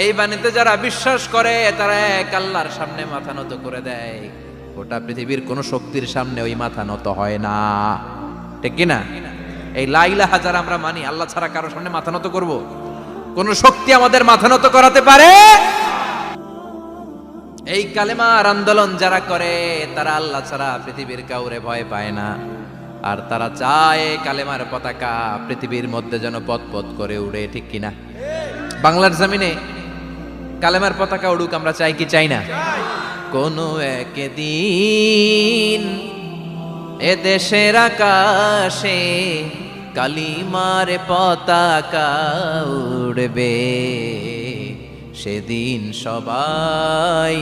এই বাণীতে যারা বিশ্বাস করে তারা এক আল্লাহর সামনে মাথা নত করে দেয়। গোটা পৃথিবীর কোন শক্তির সামনে ওই মাথা নত হয় না, ঠিক কি না? এই লা ইলাহা যারা আমরা মানি, আল্লাহ ছাড়া কারোর সামনে মাথা নত করব? কোন শক্তি আমাদের মাথা নত করাতে পারে? এই কালেমার আন্দোলন যারা করে তারা আল্লাহ ছাড়া পৃথিবীর কাউরে ভয় পায় না। আর তারা চায় কালেমার পতাকা পৃথিবীর মধ্যে যেন পথ করে উড়ে, ঠিক কিনা? বাংলার জমিনে কালেমার পতাকা উড়ুক, আমরা চাই কি চাই না? কোনো একদিন এ দেশের আকাশে কালিমার পতাকা উড়বে, সেদিন সবাই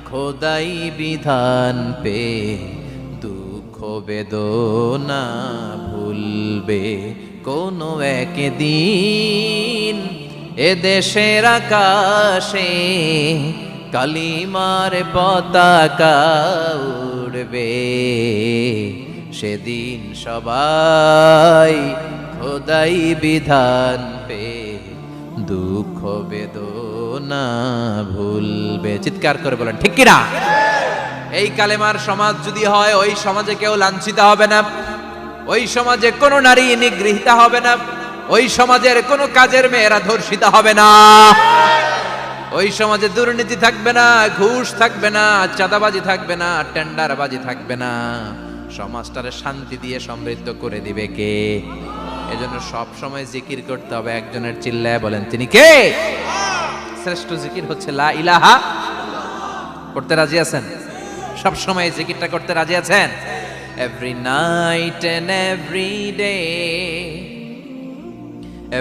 খোদাই বিধান পে দুঃখ বেদনা ভুলবে। কোনো একদিন এ দেশের আকাশে কালিমার পতাকা উড়বে, সেদিন সবাই খোদাই বিধান পে দুঃখ বেদনা ভুলবে। চিৎকার করে বলেন ঠিক কিনা? এই কালেমার সমাজ যদি হয়, ওই সমাজে কেউ লাঞ্ছিত হবে না, ওই সমাজে কোনো নারী নিগৃহীতা হবে না, ওই সমাজের কোনো কাজের মেয়েরা ধর্ষিত হবে না, ওই সমাজে দুর্নীতি থাকবে না, ঘুষ থাকবে না, চাঁদাবাজি থাকবে না, টেন্ডারবাজি থাকবে না। সমাজটারে শান্তি দিয়ে সমৃদ্ধ করে দিবে কে? এজন্য সব সময় জিকির করতে হবে একজনের, চিল্লায় বলেন তিনি কে? শ্রেষ্ঠ জিকির হচ্ছে লা ইলাহা। করতে রাজি আছেন? সব সময় জিকিরটা করতে রাজি আছেন? Every night and every day,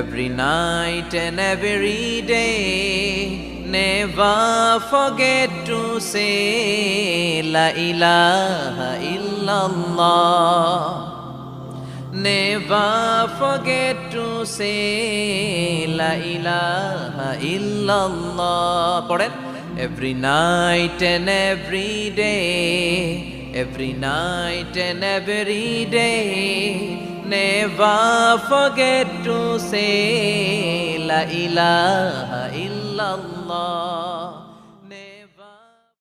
every night and every day, never forget to say la ilaha illallah, never forget to say la ilaha illallah. পড়েন, every night and every day, every night and every day, never forget to say la ilaha illallah.